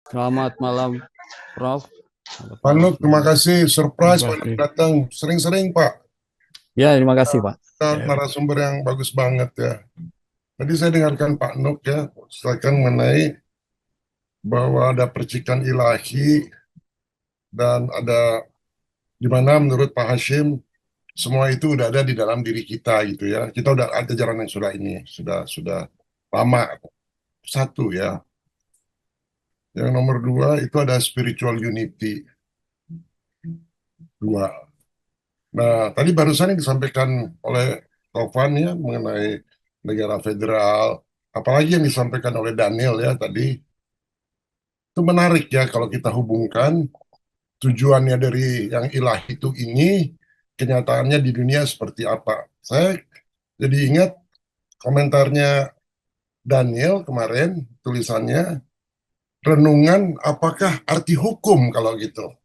Selamat malam, Prof. Pak Nuk, terima kasih. Terima Surprise Pak Nuk kasih. datang. Sering-sering Pak. Ya, terima kasih, Pak. Kita Ya, narasumber yang bagus banget ya. Tadi saya dengarkan Pak Nuk ya, silakan mengenai bahwa ada percikan ilahi dan ada di mana menurut Pak Hashim semua itu udah ada di dalam diri kita gitu ya. Kita udah ada jalan yang sudah ini, sudah lama. Satu ya. Yang nomor dua itu ada spiritual unity. Dua. Nah, tadi barusan yang disampaikan oleh Tovan ya mengenai negara federal, apalagi yang disampaikan oleh Daniel ya tadi, itu menarik ya kalau kita hubungkan tujuannya dari yang ilahi itu ini, kenyataannya di dunia seperti apa. Saya jadi ingat komentarnya Daniel kemarin, tulisannya, renungan apakah arti hukum kalau gitu.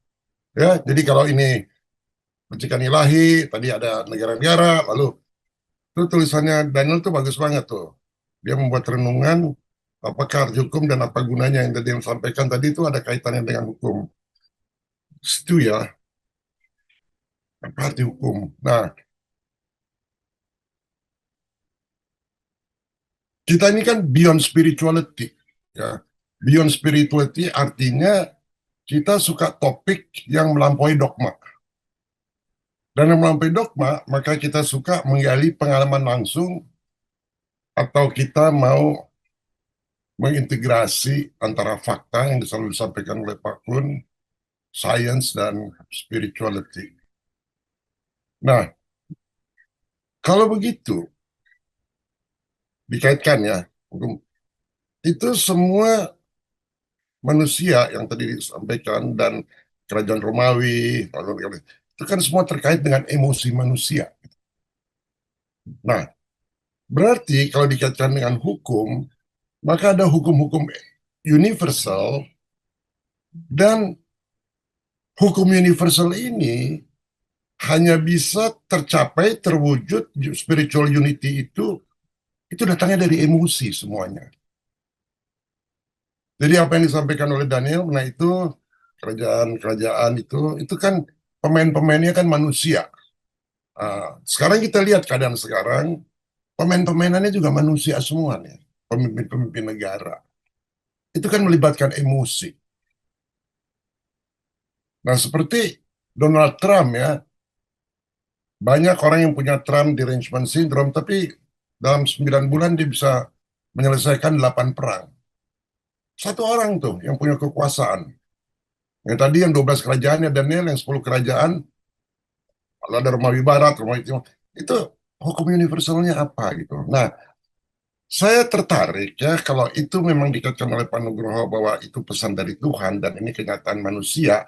Ya, jadi kalau ini percikan ilahi, tadi ada negara-negara, lalu itu tulisannya Daniel tuh bagus banget tuh. Dia membuat renungan apakah arti hukum dan apa gunanya yang tadi yang sampaikan tadi itu ada kaitannya dengan hukum. Itu ya, apa arti hukum. Nah, kita ini kan beyond spirituality. Ya. Beyond spirituality artinya kita suka topik yang melampaui dogma. Dan yang melampaui dogma, maka kita suka menggali pengalaman langsung atau kita mau mengintegrasi antara fakta yang selalu disampaikan oleh Pak Kun, science dan spirituality. Nah, kalau begitu dikaitkan ya, itu semua manusia yang tadi disampaikan dan kerajaan Romawi, itu kan semua terkait dengan emosi manusia. Nah, berarti kalau dikaitkan dengan hukum, maka ada hukum-hukum universal dan hukum universal ini hanya bisa tercapai, terwujud spiritual unity itu datangnya dari emosi semuanya. Jadi apa yang disampaikan oleh Daniel, nah itu kerajaan-kerajaan itu kan pemain-pemainnya kan manusia. Sekarang kita lihat keadaan sekarang, pemain-pemainannya juga manusia semua nih, pemimpin-pemimpin negara. Itu kan melibatkan emosi. Nah seperti Donald Trump ya, banyak orang yang punya Trump derangement syndrome, tapi dalam 9 bulan dia bisa menyelesaikan 8 perang. Satu orang tuh yang punya kekuasaan. Yang tadi yang 12 kerajaan ya Daniel, yang 10 kerajaan, kalau ada Romawi Barat, Romawi Timur, itu hukum universalnya apa gitu. Nah, saya tertarik ya kalau itu memang dikatakan oleh Pak Nugroho bahwa itu pesan dari Tuhan dan ini kenyataan manusia,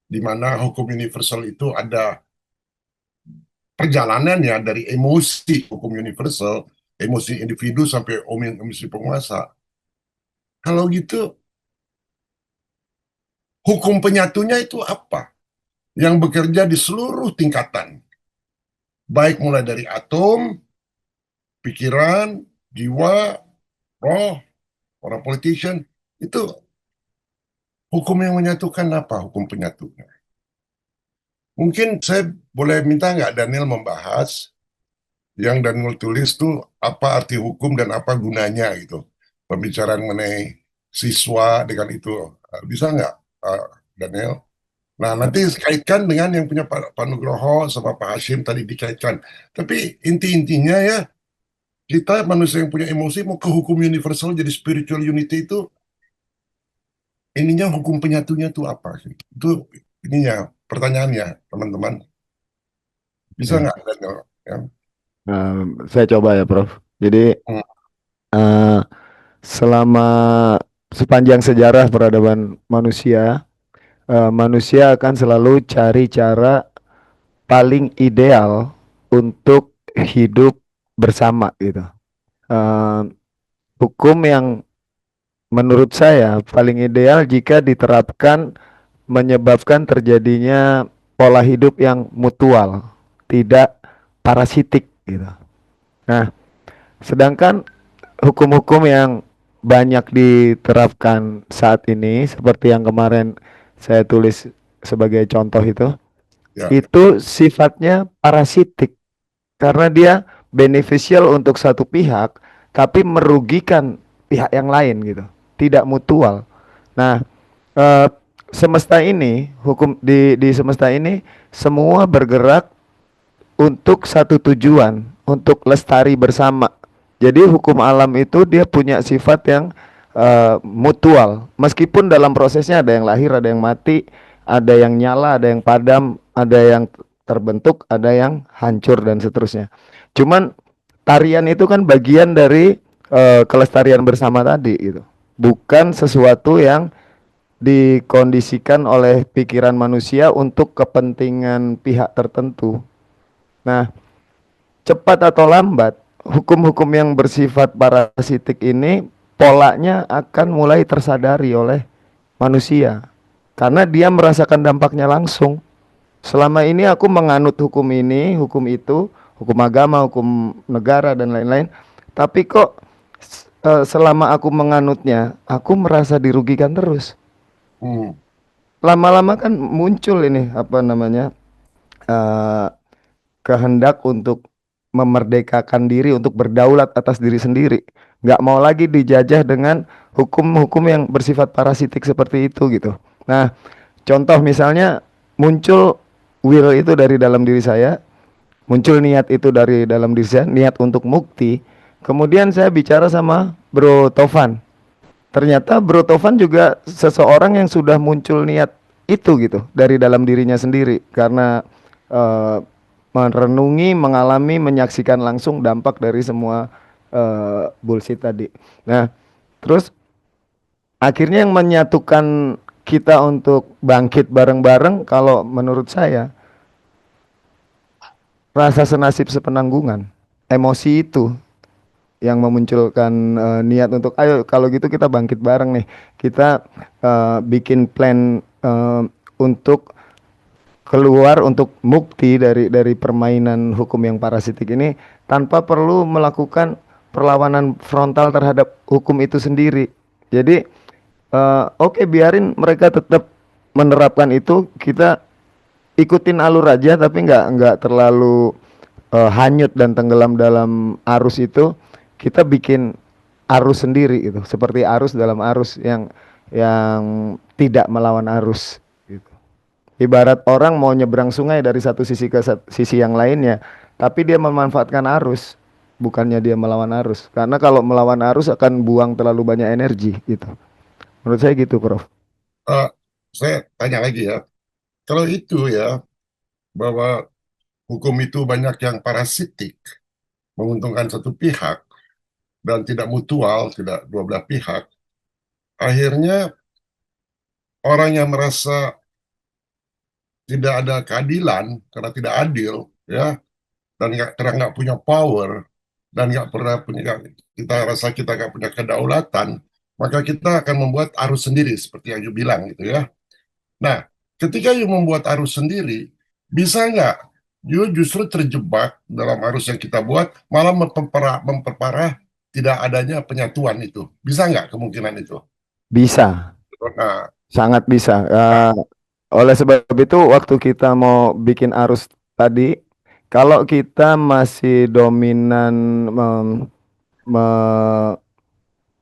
di mana hukum universal itu ada perjalanannya dari emosi hukum universal, emosi individu sampai emosi penguasa. Kalau gitu, hukum penyatunya itu apa? Yang bekerja di seluruh tingkatan, baik mulai dari atom, pikiran, jiwa, roh, orang politician, itu hukum yang menyatukan apa hukum penyatunya? Mungkin saya boleh minta nggak Daniel membahas yang Daniel tulis tuh apa arti hukum dan apa gunanya gitu. Pembicaraan mengenai siswa dengan itu. Bisa nggak Daniel? Nah, nanti kaitkan dengan yang punya Pak Nugroho sama Pak Hashim tadi dikaitkan. Tapi inti-intinya ya, kita manusia yang punya emosi mau ke hukum universal jadi spiritual unity itu ininya hukum penyatunya itu apa sih? Itu ininya pertanyaannya teman-teman. Bisa Ya, nggak Daniel? Ya. saya coba ya, Prof. Jadi Hmm. eh, selama sepanjang sejarah peradaban manusia, manusia akan selalu cari cara paling ideal untuk hidup bersama gitu. Eh, Hukum yang menurut saya paling ideal jika diterapkan menyebabkan terjadinya pola hidup yang mutual, tidak parasitik gitu. Nah, sedangkan hukum-hukum yang banyak diterapkan saat ini seperti yang kemarin saya tulis sebagai contoh Ya, itu sifatnya parasitik karena dia beneficial untuk satu pihak tapi merugikan pihak yang lain gitu, tidak mutual. Nah, eh, semesta ini, hukum di semesta ini semua bergerak untuk satu tujuan, untuk lestari bersama. Jadi hukum alam itu dia punya sifat yang mutual. Meskipun dalam prosesnya ada yang lahir, ada yang mati, ada yang nyala, ada yang padam, ada yang terbentuk, ada yang hancur dan seterusnya. Cuman tarian itu kan bagian dari kelestarian bersama tadi gitu. Bukan sesuatu yang dikondisikan oleh pikiran manusia untuk kepentingan pihak tertentu. Nah, cepat atau lambat, hukum-hukum yang bersifat parasitik ini polanya akan mulai tersadari oleh manusia karena dia merasakan dampaknya langsung. Selama ini aku menganut hukum ini, hukum itu, hukum agama, hukum negara dan lain-lain. Tapi kok selama aku menganutnya, aku merasa dirugikan terus. hmm, Lama-lama kan muncul ini apa namanya? eh, kehendak untuk memerdekakan diri untuk berdaulat atas diri sendiri, nggak mau lagi dijajah dengan hukum-hukum yang bersifat parasitik seperti itu gitu. Nah, contoh misalnya muncul will itu dari dalam diri saya, muncul niat itu dari dalam diri saya, niat untuk mukti. Kemudian saya bicara sama Bro Tovan, ternyata Bro Tovan juga seseorang yang sudah muncul niat itu gitu dari dalam dirinya sendiri karena eh, merenungi, mengalami, menyaksikan langsung dampak dari semua bullshit tadi. Nah, terus akhirnya yang menyatukan kita untuk bangkit bareng-bareng kalau menurut saya rasa senasib sepenanggungan, emosi itu yang memunculkan niat untuk ayo kalau gitu kita bangkit bareng nih, kita bikin plan untuk keluar untuk mukti dari permainan hukum yang parasitik ini tanpa perlu melakukan perlawanan frontal terhadap hukum itu sendiri. Jadi oke, biarin mereka tetap menerapkan itu, kita ikutin alur aja tapi nggak terlalu hanyut dan tenggelam dalam arus itu. Kita bikin arus sendiri gitu, seperti arus dalam arus yang tidak melawan arus gitu. Ibarat orang mau nyebrang sungai dari satu sisi ke sisi yang lainnya, tapi dia memanfaatkan arus, bukannya dia melawan arus. Karena kalau melawan arus akan buang terlalu banyak energi gitu. Menurut saya gitu, Prof. eh, saya tanya lagi ya, kalau itu ya, bahwa hukum itu banyak yang parasitik, menguntungkan satu pihak, dan tidak mutual, tidak dua belah pihak, akhirnya orang yang merasa tidak ada keadilan, karena tidak adil, ya, dan karena nggak punya power, dan nggak pernah punya, kita rasa kita nggak punya kedaulatan, maka kita akan membuat arus sendiri, seperti yang you bilang gitu ya. Nah, ketika you membuat arus sendiri, bisa nggak you justru terjebak dalam arus yang kita buat, malah memperparah tidak adanya penyatuan itu. Bisa nggak kemungkinan itu? Bisa, Nah, sangat bisa. Oleh sebab itu, waktu kita mau bikin arus tadi, kalau kita masih dominan me-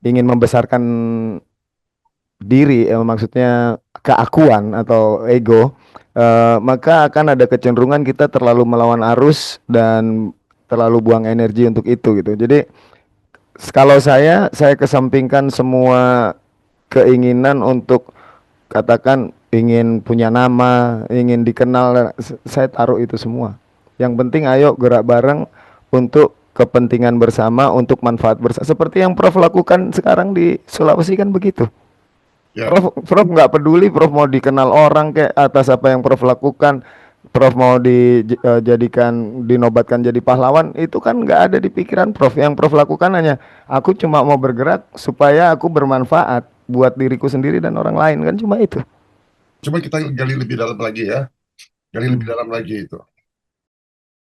ingin membesarkan diri, maksudnya keakuan atau ego, maka akan ada kecenderungan kita terlalu melawan arus dan terlalu buang energi untuk itu gitu. Jadi kalau saya kesampingkan semua keinginan untuk katakan ingin punya nama, ingin dikenal, saya taruh itu semua. Yang penting ayo gerak bareng untuk kepentingan bersama, untuk manfaat bersama. Seperti yang Prof lakukan sekarang di Sulawesi kan begitu. ya, Prof nggak peduli, Prof mau dikenal orang kayak atas apa yang Prof lakukan, Prof mau dijadikan dinobatkan jadi pahlawan, itu kan nggak ada di pikiran Prof. Yang Prof lakukan hanya aku cuma mau bergerak supaya aku bermanfaat buat diriku sendiri dan orang lain, kan cuma itu. coba kita gali lebih dalam lagi ya, gali lebih dalam lagi itu.